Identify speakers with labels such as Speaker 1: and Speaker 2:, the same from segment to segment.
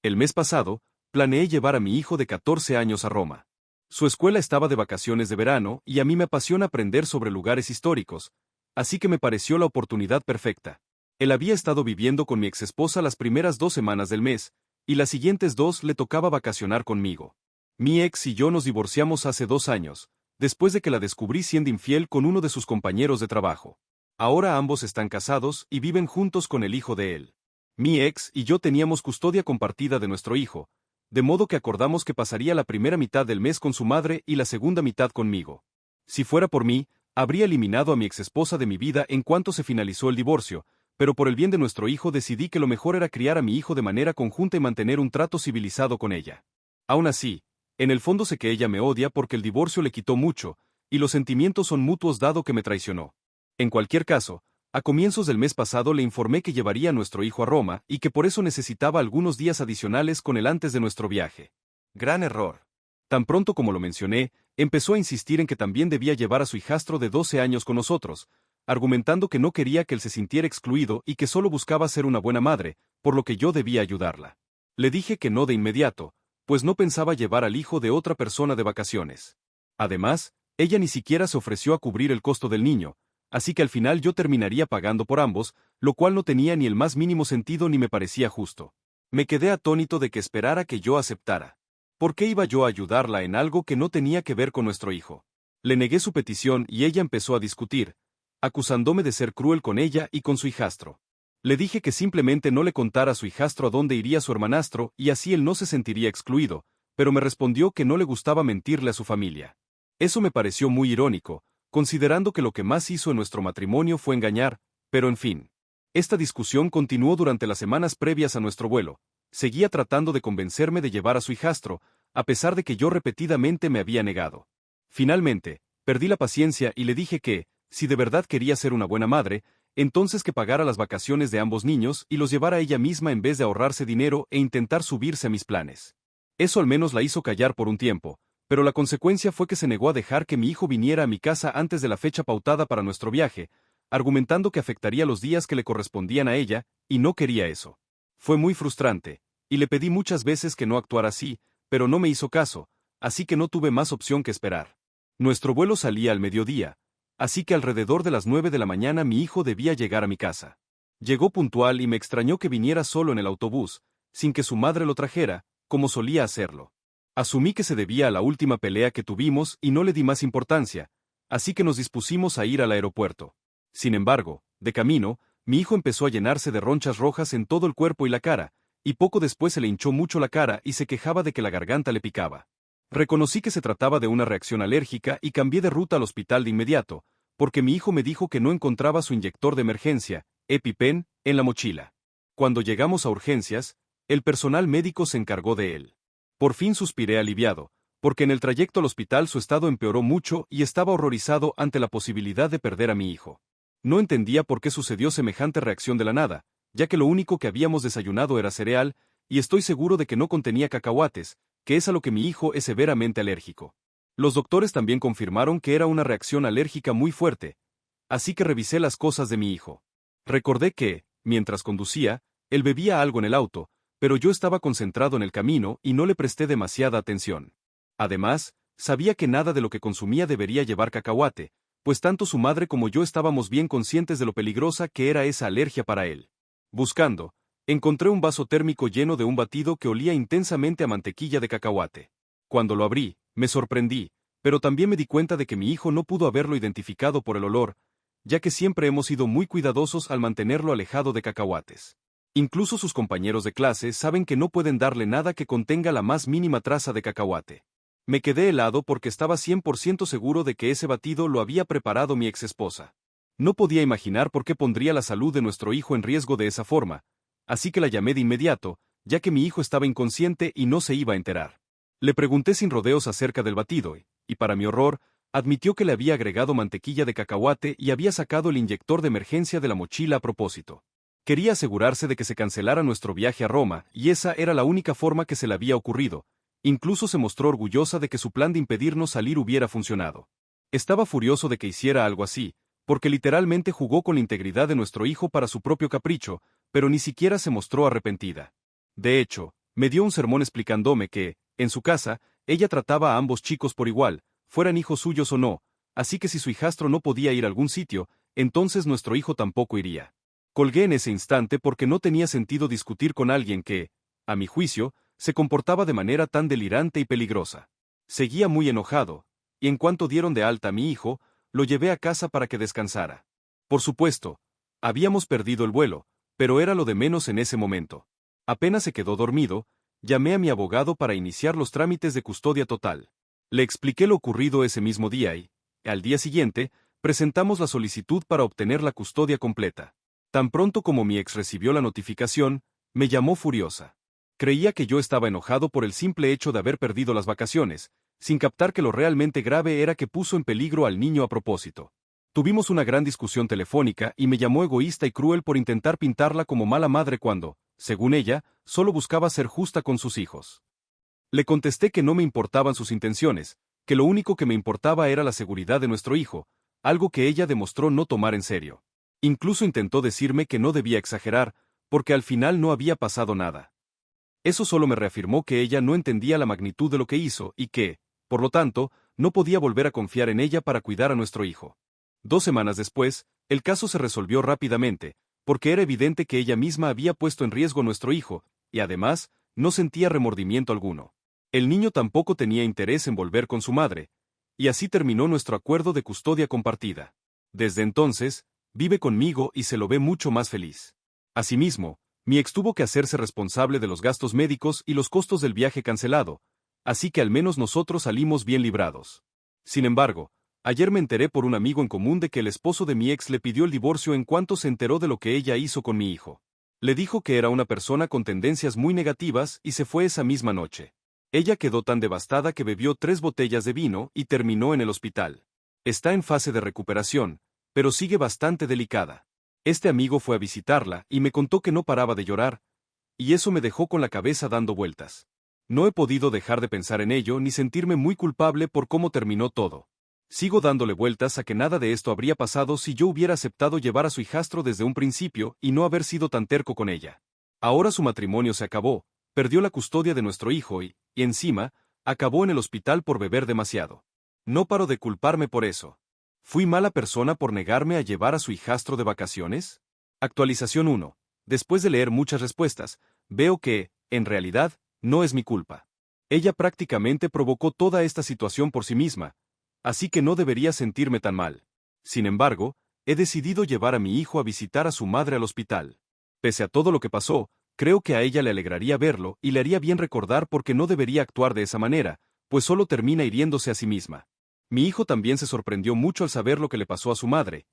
Speaker 1: El mes pasado, planeé llevar a mi hijo de 14 años a Roma. Su escuela estaba de vacaciones de verano y a mí me apasiona aprender sobre lugares históricos, así que me pareció la oportunidad perfecta. Él había estado viviendo con mi exesposa las primeras 2 semanas del mes, y las siguientes 2 le tocaba vacacionar conmigo. Mi ex y yo nos divorciamos hace 2 años, después de que la descubrí siendo infiel con uno de sus compañeros de trabajo. Ahora ambos están casados y viven juntos con el hijo de él. Mi ex y yo teníamos custodia compartida de nuestro hijo, de modo que acordamos que pasaría la primera mitad del mes con su madre y la segunda mitad conmigo. Si fuera por mí, habría eliminado a mi exesposa de mi vida en cuanto se finalizó el divorcio, pero por el bien de nuestro hijo decidí que lo mejor era criar a mi hijo de manera conjunta y mantener un trato civilizado con ella. Aún así, en el fondo sé que ella me odia porque el divorcio le quitó mucho, y los sentimientos son mutuos dado que me traicionó. En cualquier caso, a comienzos del mes pasado le informé que llevaría a nuestro hijo a Roma y que por eso necesitaba algunos días adicionales con él antes de nuestro viaje. Gran error. Tan pronto como lo mencioné, empezó a insistir en que también debía llevar a su hijastro de 12 años con nosotros, argumentando que no quería que él se sintiera excluido y que solo buscaba ser una buena madre, por lo que yo debía ayudarla. Le dije que no de inmediato, pues no pensaba llevar al hijo de otra persona de vacaciones. Además, ella ni siquiera se ofreció a cubrir el costo del niño, así que al final yo terminaría pagando por ambos, lo cual no tenía ni el más mínimo sentido ni me parecía justo. Me quedé atónito de que esperara que yo aceptara. ¿Por qué iba yo a ayudarla en algo que no tenía que ver con nuestro hijo? Le negué su petición y ella empezó a discutir, acusándome de ser cruel con ella y con su hijastro. Le dije que simplemente no le contara a su hijastro a dónde iría su hermanastro y así él no se sentiría excluido, pero me respondió que no le gustaba mentirle a su familia. Eso me pareció muy irónico, considerando que lo que más hizo en nuestro matrimonio fue engañar, pero en fin. Esta discusión continuó durante las semanas previas a nuestro vuelo. Seguía tratando de convencerme de llevar a su hijastro, a pesar de que yo repetidamente me había negado. Finalmente, perdí la paciencia y le dije que, si de verdad quería ser una buena madre, entonces que pagara las vacaciones de ambos niños y los llevara ella misma en vez de ahorrarse dinero e intentar subirse a mis planes. Eso al menos la hizo callar por un tiempo, pero la consecuencia fue que se negó a dejar que mi hijo viniera a mi casa antes de la fecha pautada para nuestro viaje, argumentando que afectaría los días que le correspondían a ella, y no quería eso. Fue muy frustrante, y le pedí muchas veces que no actuara así, pero no me hizo caso, así que no tuve más opción que esperar. Nuestro vuelo salía al mediodía, así que alrededor de las 9 de la mañana mi hijo debía llegar a mi casa. Llegó puntual y me extrañó que viniera solo en el autobús, sin que su madre lo trajera, como solía hacerlo. Asumí que se debía a la última pelea que tuvimos y no le di más importancia, así que nos dispusimos a ir al aeropuerto. Sin embargo, de camino, mi hijo empezó a llenarse de ronchas rojas en todo el cuerpo y la cara, y poco después se le hinchó mucho la cara y se quejaba de que la garganta le picaba. Reconocí que se trataba de una reacción alérgica y cambié de ruta al hospital de inmediato, porque mi hijo me dijo que no encontraba su inyector de emergencia, EpiPen, en la mochila. Cuando llegamos a urgencias, el personal médico se encargó de él. Por fin suspiré aliviado, porque en el trayecto al hospital su estado empeoró mucho y estaba horrorizado ante la posibilidad de perder a mi hijo. No entendía por qué sucedió semejante reacción de la nada, ya que lo único que habíamos desayunado era cereal, y estoy seguro de que no contenía cacahuates, que es a lo que mi hijo es severamente alérgico. Los doctores también confirmaron que era una reacción alérgica muy fuerte, así que revisé las cosas de mi hijo. Recordé que, mientras conducía, él bebía algo en el auto, pero yo estaba concentrado en el camino y no le presté demasiada atención. Además, sabía que nada de lo que consumía debería llevar cacahuate, pues tanto su madre como yo estábamos bien conscientes de lo peligrosa que era esa alergia para él. Buscando, encontré un vaso térmico lleno de un batido que olía intensamente a mantequilla de cacahuate. Cuando lo abrí, me sorprendí, pero también me di cuenta de que mi hijo no pudo haberlo identificado por el olor, ya que siempre hemos sido muy cuidadosos al mantenerlo alejado de cacahuates. Incluso sus compañeros de clase saben que no pueden darle nada que contenga la más mínima traza de cacahuate. Me quedé helado porque estaba 100% seguro de que ese batido lo había preparado mi exesposa. No podía imaginar por qué pondría la salud de nuestro hijo en riesgo de esa forma, así que la llamé de inmediato, ya que mi hijo estaba inconsciente y no se iba a enterar. Le pregunté sin rodeos acerca del batido y para mi horror, admitió que le había agregado mantequilla de cacahuate y había sacado el inyector de emergencia de la mochila a propósito. Quería asegurarse de que se cancelara nuestro viaje a Roma, y esa era la única forma que se le había ocurrido. Incluso se mostró orgullosa de que su plan de impedirnos salir hubiera funcionado. Estaba furioso de que hiciera algo así, porque literalmente jugó con la integridad de nuestro hijo para su propio capricho, pero ni siquiera se mostró arrepentida. De hecho, Me dio un sermón explicándome que, en su casa, ella trataba a ambos chicos por igual, fueran hijos suyos o no, así que si su hijastro no podía ir a algún sitio, entonces nuestro hijo tampoco iría. Colgué en ese instante porque no tenía sentido discutir con alguien que, a mi juicio, se comportaba de manera tan delirante y peligrosa. Seguía muy enojado, y en cuanto dieron de alta a mi hijo, lo llevé a casa para que descansara. Por supuesto, habíamos perdido el vuelo, pero era lo de menos en ese momento. Apenas se quedó dormido, llamé a mi abogado para iniciar los trámites de custodia total. Le expliqué lo ocurrido ese mismo día y, al día siguiente, presentamos la solicitud para obtener la custodia completa. Tan pronto como mi ex recibió la notificación, me llamó furiosa. Creía que yo estaba enojado por el simple hecho de haber perdido las vacaciones, sin captar que lo realmente grave era que puso en peligro al niño a propósito. Tuvimos una gran discusión telefónica y me llamó egoísta y cruel por intentar pintarla como mala madre cuando, según ella, solo buscaba ser justa con sus hijos. Le contesté que no me importaban sus intenciones, que lo único que me importaba era la seguridad de nuestro hijo, algo que ella demostró no tomar en serio. Incluso intentó decirme que no debía exagerar, porque al final no había pasado nada. Eso solo me reafirmó que ella no entendía la magnitud de lo que hizo y que, por lo tanto, no podía volver a confiar en ella para cuidar a nuestro hijo. 2 semanas después, el caso se resolvió rápidamente, porque era evidente que ella misma había puesto en riesgo a nuestro hijo, y además, no sentía remordimiento alguno. El niño tampoco tenía interés en volver con su madre, y así terminó nuestro acuerdo de custodia compartida. Desde entonces, vive conmigo y se lo ve mucho más feliz. Asimismo, mi ex tuvo que hacerse responsable de los gastos médicos y los costos del viaje cancelado, así que al menos nosotros salimos bien librados. Sin embargo, ayer me enteré por un amigo en común de que el esposo de mi ex le pidió el divorcio en cuanto se enteró de lo que ella hizo con mi hijo. Le dijo que era una persona con tendencias muy negativas y se fue esa misma noche. Ella quedó tan devastada que bebió 3 botellas de vino y terminó en el hospital. Está en fase de recuperación, pero sigue bastante delicada. Este amigo fue a visitarla y me contó que no paraba de llorar, y eso me dejó con la cabeza dando vueltas. No he podido dejar de pensar en ello ni sentirme muy culpable por cómo terminó todo. Sigo dándole vueltas a que nada de esto habría pasado si yo hubiera aceptado llevar a su hijastro desde un principio y no haber sido tan terco con ella. Ahora su matrimonio se acabó, perdió la custodia de nuestro hijo y encima, acabó en el hospital por beber demasiado. No paro de culparme por eso. ¿Fui mala persona por negarme a llevar a su hijastro de vacaciones? Actualización 1. Después de leer muchas respuestas, veo que, en realidad, no es mi culpa. Ella prácticamente provocó toda esta situación por sí misma, así que no debería sentirme tan mal. Sin embargo, he decidido llevar a mi hijo a visitar a su madre al hospital. Pese a todo lo que pasó, creo que a ella le alegraría verlo y le haría bien recordar por qué no debería actuar de esa manera, pues solo termina hiriéndose a sí misma. Mi hijo también se sorprendió mucho al saber lo que le pasó a su madre,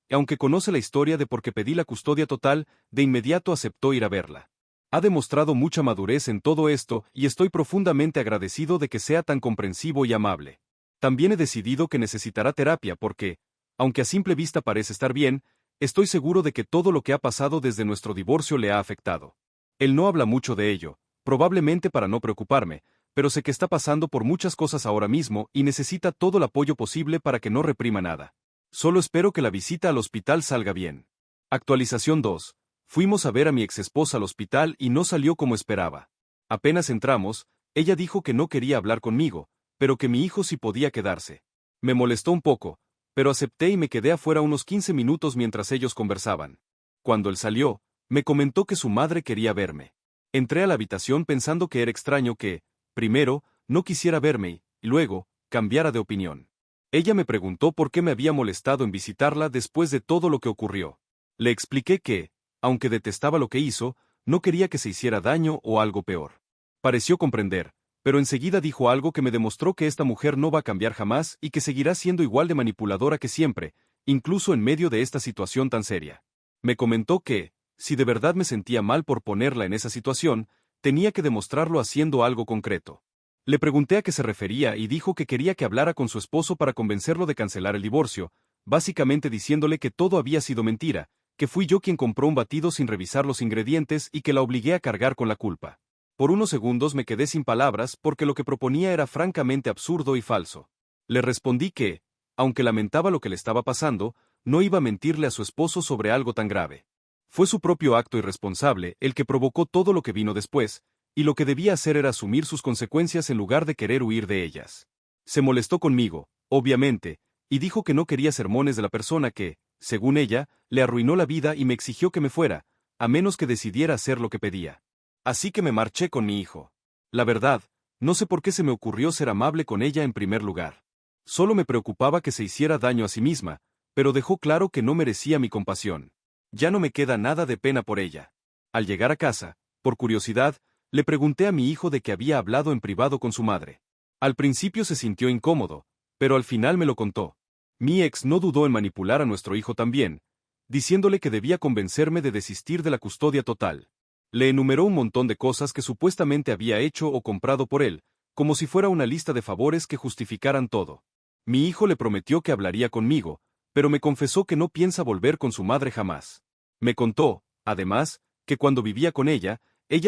Speaker 1: y aunque conoce la historia de por qué pedí la custodia total, de inmediato aceptó ir a verla. Ha demostrado mucha madurez en todo esto y estoy profundamente agradecido de que sea tan comprensivo y amable. También he decidido que necesitará terapia porque, aunque a simple vista parece estar bien, estoy seguro de que todo lo que ha pasado desde nuestro divorcio le ha afectado. Él no habla mucho de ello, probablemente para no preocuparme, pero sé que está pasando por muchas cosas ahora mismo y necesita todo el apoyo posible para que no reprima nada. Solo espero que la visita al hospital salga bien. Actualización 2. Fuimos a ver a mi exesposa al hospital y no salió como esperaba. Apenas entramos, ella dijo que no quería hablar conmigo, pero que mi hijo sí podía quedarse. Me molestó un poco, pero acepté y me quedé afuera unos 15 minutos mientras ellos conversaban. Cuando él salió, me comentó que su madre quería verme. Entré a la habitación pensando que era extraño que, primero, no quisiera verme y, luego, cambiara de opinión. Ella me preguntó por qué me había molestado en visitarla después de todo lo que ocurrió. Le expliqué que, aunque detestaba lo que hizo, no quería que se hiciera daño o algo peor. Pareció comprender, pero enseguida dijo algo que me demostró que esta mujer no va a cambiar jamás y que seguirá siendo igual de manipuladora que siempre, incluso en medio de esta situación tan seria. Me comentó que, si de verdad me sentía mal por ponerla en esa situación, tenía que demostrarlo haciendo algo concreto. Le pregunté a qué se refería y dijo que quería que hablara con su esposo para convencerlo de cancelar el divorcio, básicamente diciéndole que todo había sido mentira, que fui yo quien compró un batido sin revisar los ingredientes y que la obligué a cargar con la culpa. Por unos segundos me quedé sin palabras porque lo que proponía era francamente absurdo y falso. Le respondí que, aunque lamentaba lo que le estaba pasando, no iba a mentirle a su esposo sobre algo tan grave. Fue su propio acto irresponsable el que provocó todo lo que vino después, y lo que debía hacer era asumir sus consecuencias en lugar de querer huir de ellas. Se molestó conmigo, obviamente, y dijo que no quería sermones de la persona que, según ella, le arruinó la vida y me exigió que me fuera, a menos que decidiera hacer lo que pedía. Así que me marché con mi hijo. La verdad, no sé por qué se me ocurrió ser amable con ella en primer lugar. Solo me preocupaba que se hiciera daño a sí misma, pero dejó claro que no merecía mi compasión. Ya no me queda nada de pena por ella. Al llegar a casa, por curiosidad, le pregunté a mi hijo de que había hablado en privado con su madre. Al principio se sintió incómodo, pero al final me lo contó. Mi ex no dudó en manipular a nuestro hijo también, diciéndole que debía convencerme de desistir de la custodia total. Le enumeró un montón de cosas que supuestamente había hecho o comprado por él, como si fuera una lista de favores que justificaran todo. Mi hijo le prometió que hablaría conmigo, pero me confesó que no piensa volver con su madre jamás. Me contó, además, que cuando vivía con ella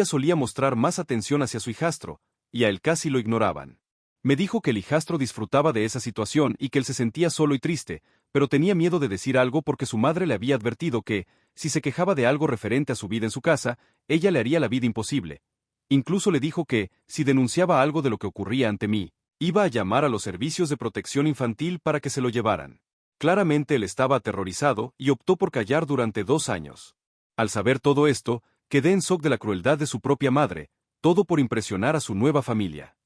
Speaker 1: solía mostrar más atención hacia su hijastro, y a él casi lo ignoraban. Me dijo que el hijastro disfrutaba de esa situación y que él se sentía solo y triste, pero tenía miedo de decir algo porque su madre le había advertido que, si se quejaba de algo referente a su vida en su casa, ella le haría la vida imposible. Incluso le dijo que, si denunciaba algo de lo que ocurría ante mí, iba a llamar a los servicios de protección infantil para que se lo llevaran. Claramente él estaba aterrorizado y optó por callar durante 2 años. Al saber todo esto, quedé en shock de la crueldad de su propia madre, todo por impresionar a su nueva familia.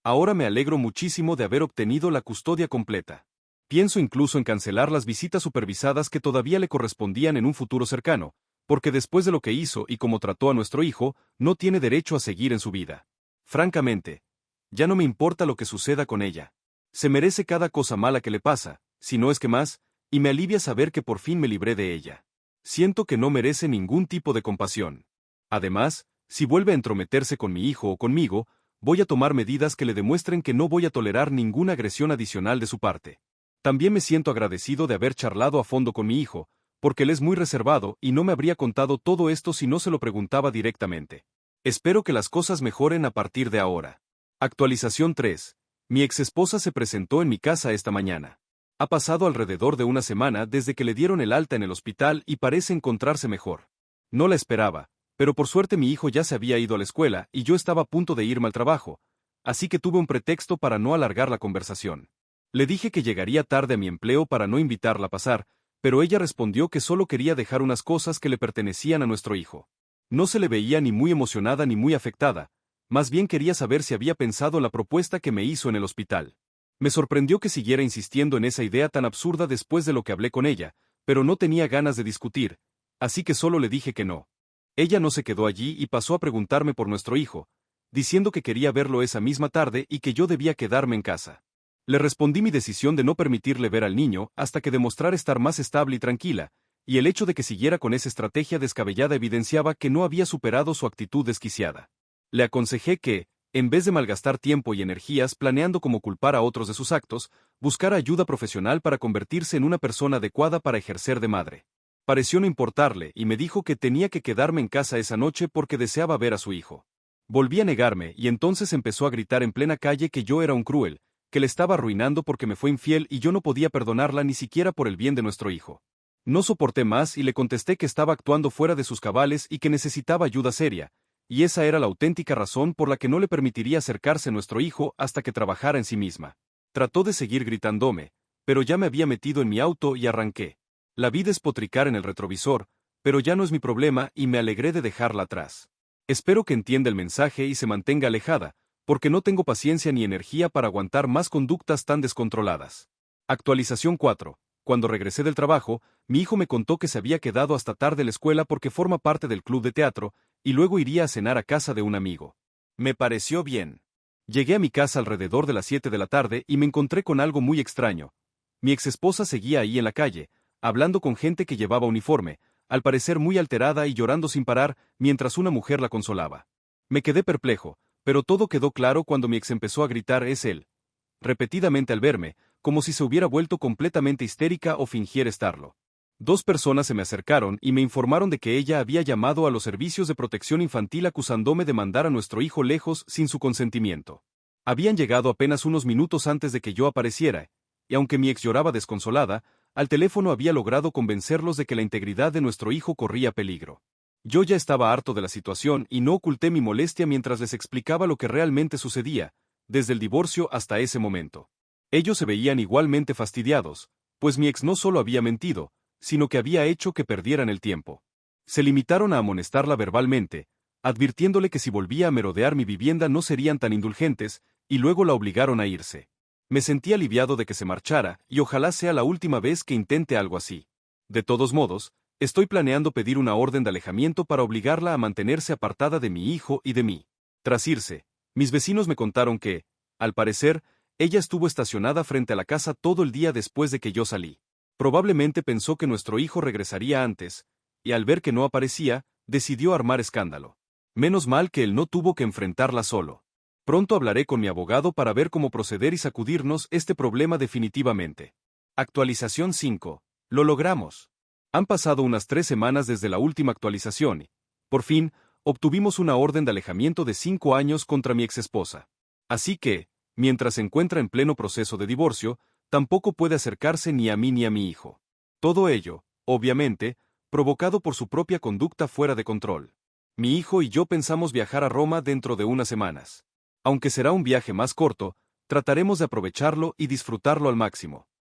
Speaker 1: Ahora me alegro muchísimo de haber obtenido la custodia completa. Pienso incluso en cancelar las visitas supervisadas que todavía le correspondían en un futuro cercano, porque después de lo que hizo y cómo trató a nuestro hijo, no tiene derecho a seguir en su vida. Francamente, ya no me importa lo que suceda con ella. Se merece cada cosa mala que le pasa, si no es que más, y me alivia saber que por fin me libré de ella. Siento que no merece ningún tipo de compasión. Además, si vuelve a entrometerse con mi hijo o conmigo, voy a tomar medidas que le demuestren que no voy a tolerar ninguna agresión adicional de su parte. También me siento agradecido de haber charlado a fondo con mi hijo, porque él es muy reservado y no me habría contado todo esto si no se lo preguntaba directamente. Espero que las cosas mejoren a partir de ahora. Actualización 3. Mi exesposa se presentó en mi casa esta mañana. Ha pasado alrededor de una semana desde que le dieron el alta en el hospital y parece encontrarse mejor. No la esperaba, pero por suerte mi hijo ya se había ido a la escuela y yo estaba a punto de irme al trabajo, así que tuve un pretexto para no alargar la conversación. Le dije que llegaría tarde a mi empleo para no invitarla a pasar, pero ella respondió que solo quería dejar unas cosas que le pertenecían a nuestro hijo. No se le veía ni muy emocionada ni muy afectada, más bien quería saber si había pensado en la propuesta que me hizo en el hospital. Me sorprendió que siguiera insistiendo en esa idea tan absurda después de lo que hablé con ella, pero no tenía ganas de discutir, así que solo le dije que no. Ella no se quedó allí y pasó a preguntarme por nuestro hijo, diciendo que quería verlo esa misma tarde y que yo debía quedarme en casa. Le respondí mi decisión de no permitirle ver al niño hasta que demostrara estar más estable y tranquila, y el hecho de que siguiera con esa estrategia descabellada evidenciaba que no había superado su actitud desquiciada. Le aconsejé que, en vez de malgastar tiempo y energías planeando cómo culpar a otros de sus actos, buscara ayuda profesional para convertirse en una persona adecuada para ejercer de madre. Pareció no importarle y me dijo que tenía que quedarme en casa esa noche porque deseaba ver a su hijo. Volví a negarme y entonces empezó a gritar en plena calle que yo era un cruel, que le estaba arruinando porque me fue infiel y yo no podía perdonarla ni siquiera por el bien de nuestro hijo. No soporté más y le contesté que estaba actuando fuera de sus cabales y que necesitaba ayuda seria, y esa era la auténtica razón por la que no le permitiría acercarse a nuestro hijo hasta que trabajara en sí misma. Trató de seguir gritándome, pero ya me había metido en mi auto y arranqué. La vi despotricar en el retrovisor, pero ya no es mi problema y me alegré de dejarla atrás. Espero que entienda el mensaje y se mantenga alejada, porque no tengo paciencia ni energía para aguantar más conductas tan descontroladas. Actualización 4. Cuando regresé del trabajo, mi hijo me contó que se había quedado hasta tarde en la escuela porque forma parte del club de teatro, y luego iría a cenar a casa de un amigo. Me pareció bien. Llegué a mi casa alrededor de las 7 de la tarde y me encontré con algo muy extraño. Mi exesposa seguía ahí en la calle, hablando con gente que llevaba uniforme, al parecer muy alterada y llorando sin parar, mientras una mujer la consolaba. Me quedé perplejo, pero todo quedó claro cuando mi ex empezó a gritar «es él», repetidamente al verme, como si se hubiera vuelto completamente histérica o fingiera estarlo. 2 personas se me acercaron y me informaron de que ella había llamado a los servicios de protección infantil acusándome de mandar a nuestro hijo lejos sin su consentimiento. Habían llegado apenas unos minutos antes de que yo apareciera, y aunque mi ex lloraba desconsolada, al teléfono había logrado convencerlos de que la integridad de nuestro hijo corría peligro. Yo ya estaba harto de la situación y no oculté mi molestia mientras les explicaba lo que realmente sucedía, desde el divorcio hasta ese momento. Ellos se veían igualmente fastidiados, pues mi ex no solo había mentido, sino que había hecho que perdieran el tiempo. Se limitaron a amonestarla verbalmente, advirtiéndole que si volvía a merodear mi vivienda no serían tan indulgentes, y luego la obligaron a irse. Me sentí aliviado de que se marchara, y ojalá sea la última vez que intente algo así. De todos modos, estoy planeando pedir una orden de alejamiento para obligarla a mantenerse apartada de mi hijo y de mí. Tras irse, mis vecinos me contaron que, al parecer, ella estuvo estacionada frente a la casa todo el día después de que yo salí. Probablemente pensó que nuestro hijo regresaría antes, y al ver que no aparecía, decidió armar escándalo. Menos mal que él no tuvo que enfrentarla solo. Pronto hablaré con mi abogado para ver cómo proceder y sacudirnos este problema definitivamente. Actualización 5. Lo logramos. Han pasado unas 3 semanas desde la última actualización y, por fin, obtuvimos una orden de alejamiento de 5 años contra mi exesposa. Así que, mientras se encuentra en pleno proceso de divorcio, tampoco puede acercarse ni a mí ni a mi hijo. Todo ello, obviamente, provocado por su propia conducta fuera de control. Mi hijo y yo pensamos viajar a Roma dentro de unas semanas. Aunque será un viaje más corto, trataremos de aprovecharlo y disfrutarlo al máximo.